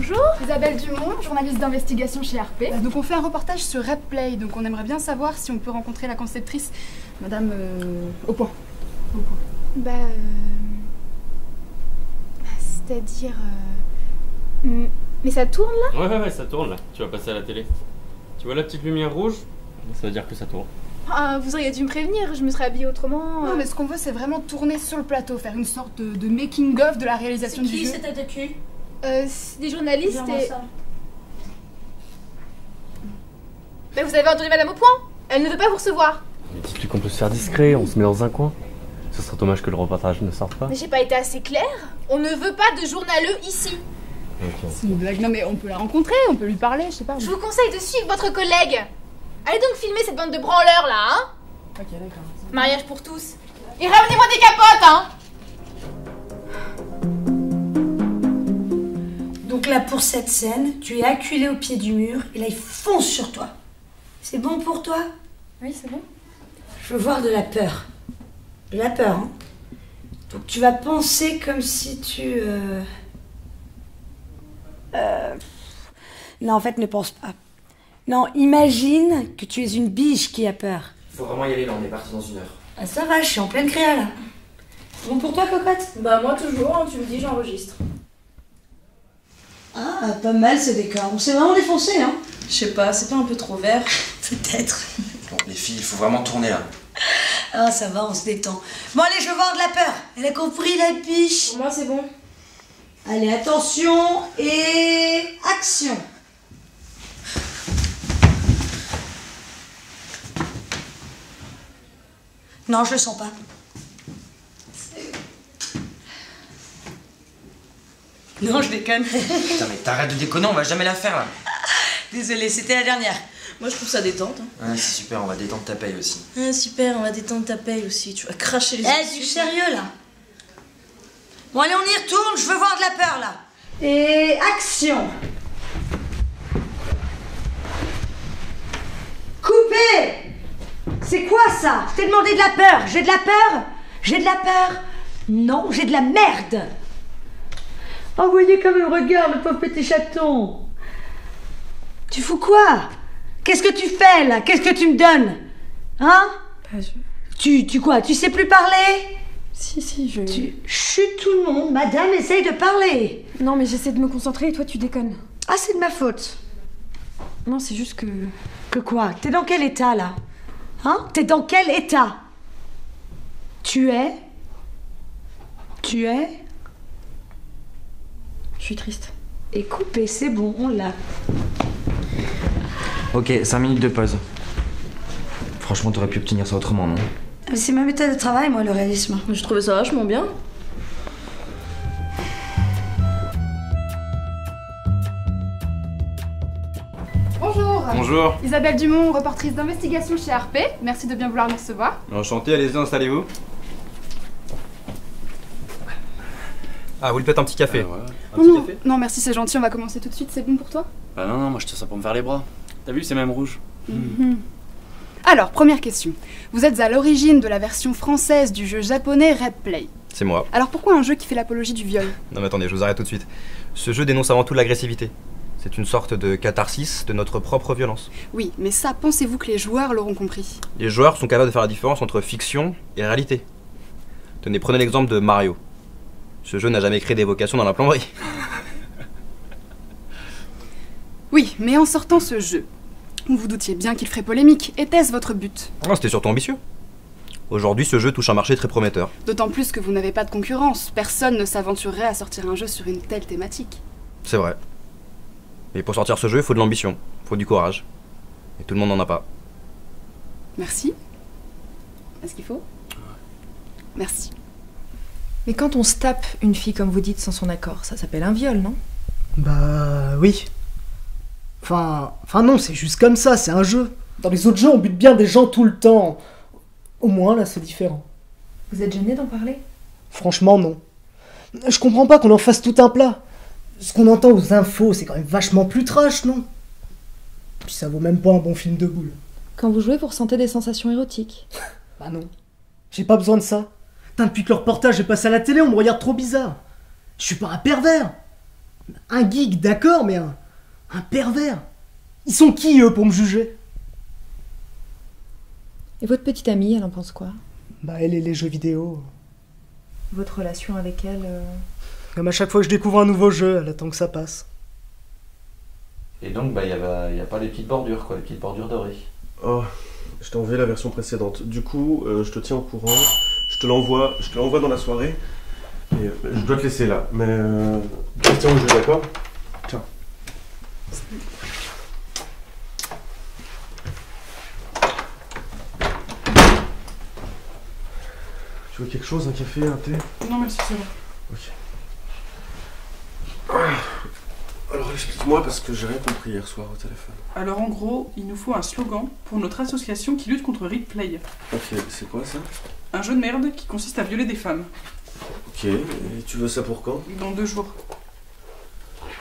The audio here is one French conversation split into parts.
Bonjour. Isabelle Dumont, journaliste d'investigation chez RP. Donc on fait un reportage sur RedPlay, donc on aimerait bien savoir si on peut rencontrer la conceptrice, Madame Au point. C'est-à-dire... Mais ça tourne là? Ouais, ça tourne là. Tu vas passer à la télé. Tu vois la petite lumière rouge? Ça veut dire que ça tourne. Ah, vous auriez dû me prévenir, je me serais habillée autrement. Non mais ce qu'on veut c'est vraiment tourner sur le plateau, faire une sorte de making-of de la réalisation du jeu. C'est qui cette tête de cul? C'est des journalistes et... Ça. Mais vous avez entendu Madame Au point? Elle ne veut pas vous recevoir. Mais dis-tu qu'on peut se faire discret, on se met dans un coin. Ce serait dommage que le reportage ne sorte pas. Mais j'ai pas été assez claire? On ne veut pas de journaleux ici. Ok. C'est une blague, non mais on peut la rencontrer, on peut lui parler, je sais pas. Je vous conseille de suivre votre collègue. Allez donc filmer cette bande de branleurs là, hein? Ok, d'accord. Mariage pour tous. Et ramenez-moi des capotes, hein? Donc là, pour cette scène, tu es acculé au pied du mur et là, il fonce sur toi. C'est bon pour toi? Oui, c'est bon. Je veux voir de la peur. De la peur, hein? Donc tu vas penser comme si tu... Non, en fait, ne pense pas. Non, imagine que tu es une biche qui a peur. Faut vraiment y aller là, on est parti dans 1 heure. Ah ça va, je suis en pleine créa là. Bon pour toi, cocotte? Bah moi toujours, hein, tu me dis j'enregistre. Ah, pas mal ce décor. On s'est vraiment défoncé, hein? Je sais pas, c'est pas un peu trop vert? Peut-être. Bon, les filles, il faut vraiment tourner là. Ah, ça va, on se détend. Bon, allez, je veux voir de la peur. Elle a compris, la biche. Pour moi c'est bon. Allez, attention et action. Non, je le sens pas. Non, je déconne. Putain, mais t'arrêtes de déconner, on va jamais la faire là. Désolée, c'était la dernière. Moi je trouve ça détente. Hein. Ouais, c'est super, on va détendre ta paye aussi. Ah, super, on va détendre ta paye aussi. Tu vas cracher les Eh, du sérieux là? Bon, allez, on y retourne, je veux voir de la peur là. Et action. Coupez. C'est quoi ça? Je t'ai demandé de la peur. J'ai de la peur? J'ai de la peur? Non, j'ai de la merde. Oh, vous voyez comme il me regarde, le pauvre petit chaton. Tu fous quoi? Qu'est-ce que tu fais là? Qu'est-ce que tu me donnes? Hein? Tu quoi? Tu sais plus parler? Si, je... Chut tout le monde, madame essaye de parler. Non mais j'essaie de me concentrer et toi tu déconnes. Ah, c'est de ma faute. Non, c'est juste que... Que quoi? T'es dans quel état là? Hein? T'es dans quel état? Tu es? Je suis triste. Et coupé, c'est bon, on l'a. Ok, 5 minutes de pause. Franchement, t'aurais pu obtenir ça autrement, non? C'est ma méthode de travail, moi, le réalisme. Je trouvais ça vachement bien. Bonjour. Bonjour. Isabelle Dumont, reportrice d'investigation chez RP. Merci de bien vouloir nous recevoir. Enchanté, allez-y, installez-vous. Ah, vous lui faites un petit café. Un petit café? Non, merci, c'est gentil, on va commencer tout de suite, c'est bon pour toi? Bah non, moi je tiens ça pour me faire les bras. T'as vu, c'est même rouge. Alors, première question. Vous êtes à l'origine de la version française du jeu japonais RedPlay. C'est moi. Alors pourquoi un jeu qui fait l'apologie du viol? Non mais attendez, je vous arrête tout de suite. Ce jeu dénonce avant tout l'agressivité. C'est une sorte de catharsis de notre propre violence. Oui, mais ça, pensez-vous que les joueurs l'auront compris? Les joueurs sont capables de faire la différence entre fiction et réalité. Tenez, prenez l'exemple de Mario. Ce jeu n'a jamais créé d'évocation dans la plomberie. Oui, mais en sortant ce jeu, vous vous doutiez bien qu'il ferait polémique. Était-ce votre but? Non, c'était surtout ambitieux. Aujourd'hui, ce jeu touche un marché très prometteur. D'autant plus que vous n'avez pas de concurrence. Personne ne s'aventurerait à sortir un jeu sur une telle thématique. C'est vrai. Mais pour sortir ce jeu, il faut de l'ambition, il faut du courage. Et tout le monde n'en a pas. Merci. Est-ce qu'il faut? Merci. Mais quand on se tape une fille, comme vous dites, sans son accord, ça s'appelle un viol, non? Bah oui. Enfin non, c'est juste comme ça, c'est un jeu. Dans les autres jeux, on bute bien des gens tout le temps. Au moins, là, c'est différent. Vous êtes gêné d'en parler? Franchement, non. Je comprends pas qu'on en fasse tout un plat. Ce qu'on entend aux infos, c'est quand même vachement plus trash, non? Puis ça vaut même pas un bon film de boule. Quand vous jouez, vous ressentez des sensations érotiques? Bah non. J'ai pas besoin de ça. Putain, depuis que le reportage est passé à la télé, on me regarde trop bizarre. Je suis pas un pervers. Un geek, d'accord, mais un pervers. Ils sont qui, eux, pour me juger? Et votre petite amie, elle en pense quoi? Bah, elle et les jeux vidéo. Votre relation avec elle Comme à chaque fois que je découvre un nouveau jeu, elle attend que ça passe. Et donc, bah, y a pas les petites bordures, quoi, les petites bordures dorées. Oh, je t'ai envoyé la version précédente. Du coup, je te tiens au courant. Je te l'envoie dans la soirée. Et je dois te laisser là. Mais je te tiens au jeu, d'accord? Ciao. Tu veux quelque chose, un café, un thé? Non merci, ça va. Ok. Alors explique-moi parce que j'ai rien compris hier soir au téléphone. Alors en gros, il nous faut un slogan pour notre association qui lutte contre Replay. Ok, c'est quoi ça? Un jeu de merde qui consiste à violer des femmes. Ok, et tu veux ça pour quand? Dans 2 jours.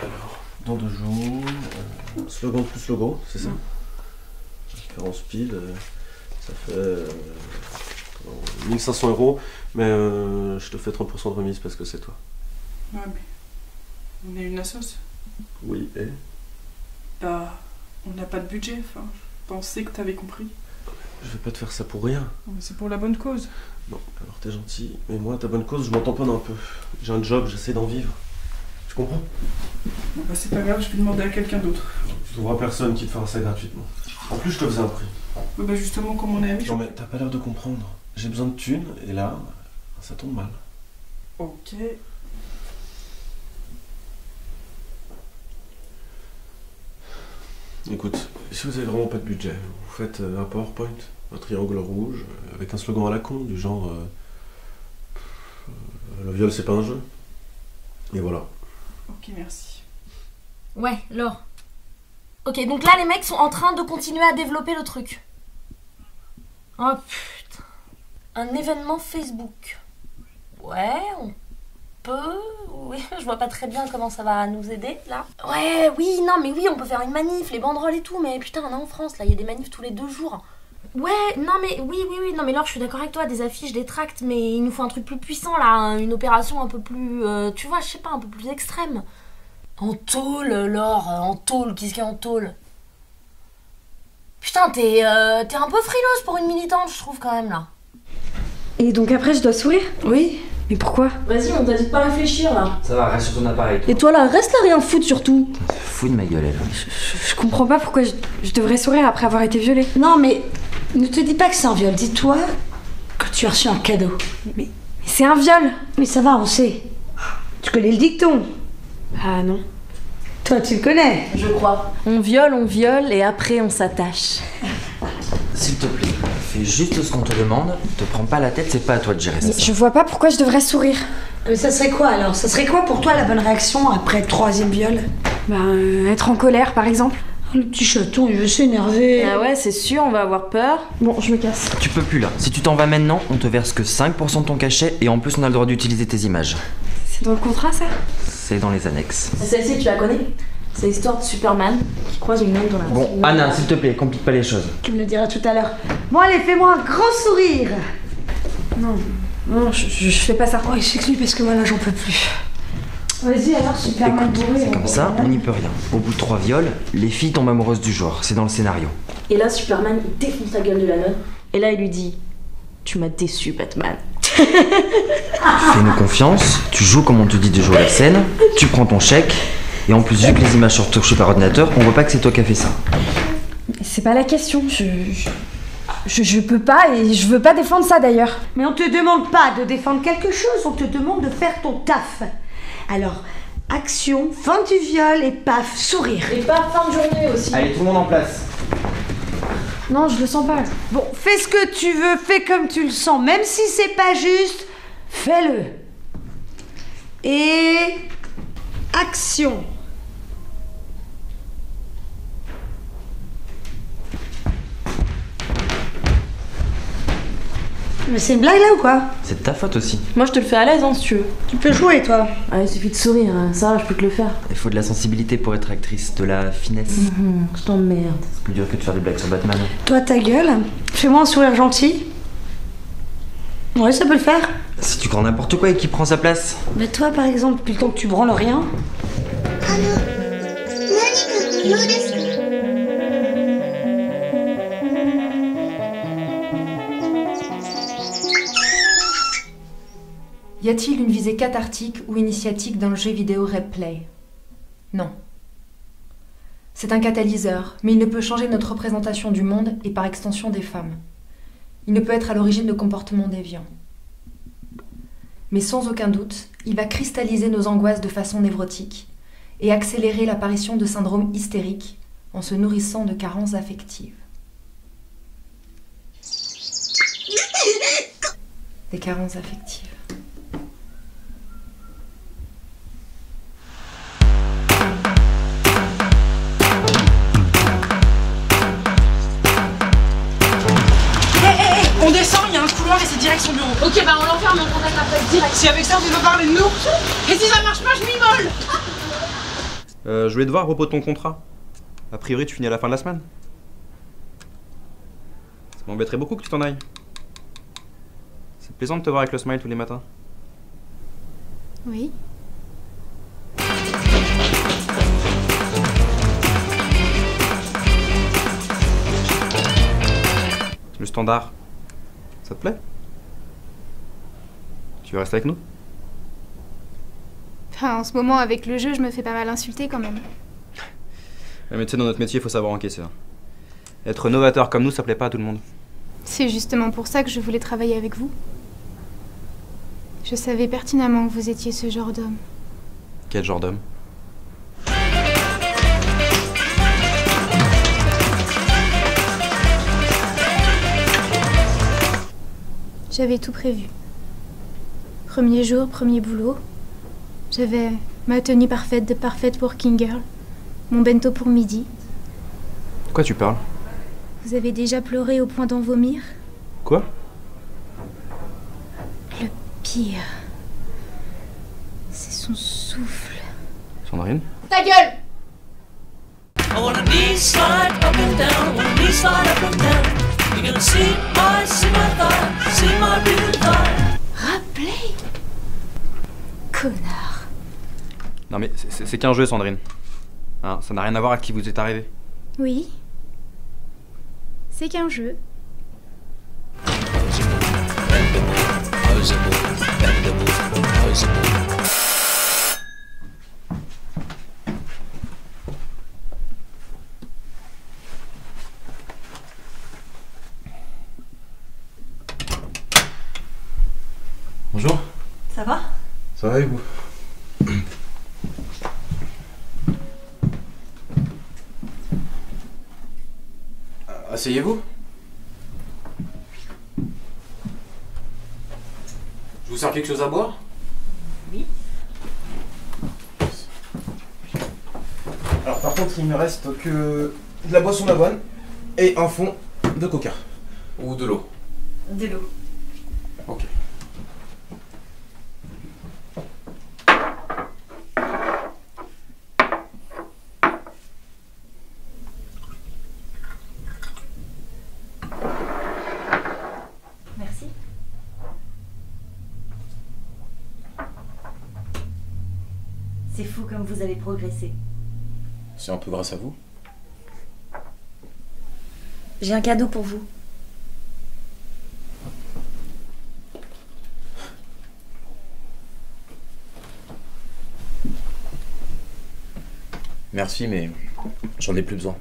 Alors, dans 2 jours, slogan plus logo, c'est ça? Référence pile, ça fait 1500 €, mais je te fais 30% de remise parce que c'est toi. Ouais mais... On est une assoce. Oui, et? Bah... On n'a pas de budget, enfin... Je pensais que t'avais compris. Je vais pas te faire ça pour rien. Non, mais c'est pour la bonne cause. Non, alors t'es gentil, mais moi, ta bonne cause, je m'en tamponne un peu. J'ai un job, j'essaie d'en vivre. Tu comprends? Bon bah c'est pas grave, je vais demander à quelqu'un d'autre. Tu trouveras personne qui te fera ça gratuitement. En plus, je te faisais un prix. Bah justement, comme on est amis... Non mais t'as pas l'air de comprendre. J'ai besoin de thunes, et là, ça tombe mal. Ok... Écoute, si vous avez vraiment pas de budget, vous faites un PowerPoint, un triangle rouge, avec un slogan à la con, du genre le viol c'est pas un jeu. Et voilà. Ok, merci. Ouais, Laure. Ok, donc là les mecs sont en train de continuer à développer le truc. Oh putain. Un événement Facebook. Ouais, on peut... Oui, je vois pas très bien comment ça va nous aider, là. Ouais, oui, non, mais oui, on peut faire une manif, les banderoles et tout, mais putain, on est en France, là, il y a des manifs tous les 2 jours. Ouais, non, mais oui, non, mais Laure, je suis d'accord avec toi, des affiches, des tracts, mais il nous faut un truc plus puissant, là, une opération un peu plus, tu vois, je sais pas, un peu plus extrême. En tôle, Laure, en tôle, qu'est-ce qu'il y a en tôle? Putain, t'es un peu frileuse pour une militante, je trouve, quand même, là. Et donc après, je dois sourire? Oui. Mais pourquoi? Vas-y, on t'a dit de pas réfléchir là. Ça va, reste sur ton appareil. Toi. Et toi là, reste là, rien foutre surtout. Fous de ma gueule, elle. Je comprends pas pourquoi je devrais sourire après avoir été violée. Non, mais ne te dis pas que c'est un viol. Dis-toi que tu as reçu un cadeau. Mais c'est un viol. Mais ça va, on sait. Tu connais le dicton? Ah non. Toi, tu le connais? Je crois. On viole et après on s'attache. S'il te plaît, fais juste ce qu'on te demande. Te prends pas la tête, c'est pas à toi de gérer ça. Je vois pas pourquoi je devrais sourire. Mais ça serait quoi alors? Ça serait quoi pour toi la bonne réaction après le 3e viol? Être en colère par exemple. Le petit chaton, il veut s'énerver. Ah ouais, c'est sûr, on va avoir peur. Bon, je me casse. Tu peux plus là. Si tu t'en vas maintenant, on te verse que 5% de ton cachet et en plus on a le droit d'utiliser tes images. C'est dans le contrat ça? C'est dans les annexes. Celle-ci, tu la connais? C'est l'histoire de Superman qui croise une naine dans la rue. Bon, Anna, s'il te plaît, complique pas les choses. Tu me le diras tout à l'heure. Bon allez, fais-moi un grand sourire. Non, je fais pas ça. Oh, il s'excuse parce que moi là j'en peux plus. Vas-y alors, Superman bourré. C'est comme ça, on n'y peut rien. Au bout de 3 viols, les filles tombent amoureuses du genre. C'est dans le scénario. Et là, Superman, il défonce la gueule de la nonne. Et là, il lui dit: tu m'as déçu, Batman. Fais-nous confiance, tu joues comme on te dit de jouer la scène, tu prends ton chèque, et en plus, vu que les images sont retouchées par ordinateur, on voit pas que c'est toi qui as fait ça. C'est pas la question, je peux pas et je veux pas défendre ça d'ailleurs. Mais on te demande pas de défendre quelque chose, on te demande de faire ton taf. Alors, action, fin du viol et paf, sourire. Et paf, fin de journée aussi. Allez, tout le monde en place. Non, je le sens pas. Bon, fais ce que tu veux, fais comme tu le sens, même si c'est pas juste, fais-le. Et... action. Mais c'est une blague là ou quoi? C'est de ta faute aussi. Moi je te le fais à l'aise si tu veux. Tu peux jouer toi. Ah, il suffit de sourire, ça je peux te le faire. Il faut de la sensibilité pour être actrice, de la finesse. Je t'emmerde. C'est plus dur que de faire des blagues sur Batman. Toi ta gueule, fais-moi un sourire gentil. Ouais, ça peut le faire. Si tu crois n'importe quoi et qui prend sa place. Mais toi par exemple, depuis le temps que tu branles rien. Y a-t-il une visée cathartique ou initiatique dans le jeu vidéo Replay? Non. C'est un catalyseur, mais il ne peut changer notre représentation du monde et par extension des femmes. Il ne peut être à l'origine de comportements déviants. Mais sans aucun doute, il va cristalliser nos angoisses de façon névrotique et accélérer l'apparition de syndromes hystériques en se nourrissant de carences affectives. Des carences affectives. On descend, il y a un couloir et c'est direct son bureau. Ok, bah on l'enferme, on contacte après direct. Si avec ça, on veut parler de nous. Et si ça marche pas, je m'immole. Je voulais te voir à propos de ton contrat. A priori, tu finis à la fin de la semaine. Ça m'embêterait beaucoup que tu t'en ailles. C'est plaisant de te voir avec le smile tous les matins. Oui. Le standard. Ça te plaît? Tu veux rester avec nous? Enfin, en ce moment, avec le jeu, je me fais pas mal insulter quand même. Ouais, mais tu sais, dans notre métier, il faut savoir encaisser. Être novateur comme nous, ça plaît pas à tout le monde. C'est justement pour ça que je voulais travailler avec vous. Je savais pertinemment que vous étiez ce genre d'homme. Quel genre d'homme? J'avais tout prévu. Premier jour, premier boulot. J'avais ma tenue parfaite de parfaite working girl. Mon bento pour midi. De quoi tu parles? Vous avez déjà pleuré au point d'en vomir? Quoi? Le pire, c'est son souffle. Sandrine? Ta gueule! I wanna knee slide up and down, wanna knee slide up and down. You're gonna see my thigh, see my real thigh. Replay? Connard. Non mais c'est qu'un jeu, Sandrine. Hein, ça n'a rien à voir avec qui vous est arrivé. Oui. C'est qu'un jeu. Bonjour. Ça va? Ça va et vous? Asseyez-vous. Je vous sers quelque chose à boire? Oui. Alors par contre, il me reste que de la boisson d'avoine et un fond de coca. Ou de l'eau. De l'eau. Ok. Merci. C'est fou comme vous avez progressé. C'est un peu grâce à vous. J'ai un cadeau pour vous. Merci, mais j'en ai plus besoin.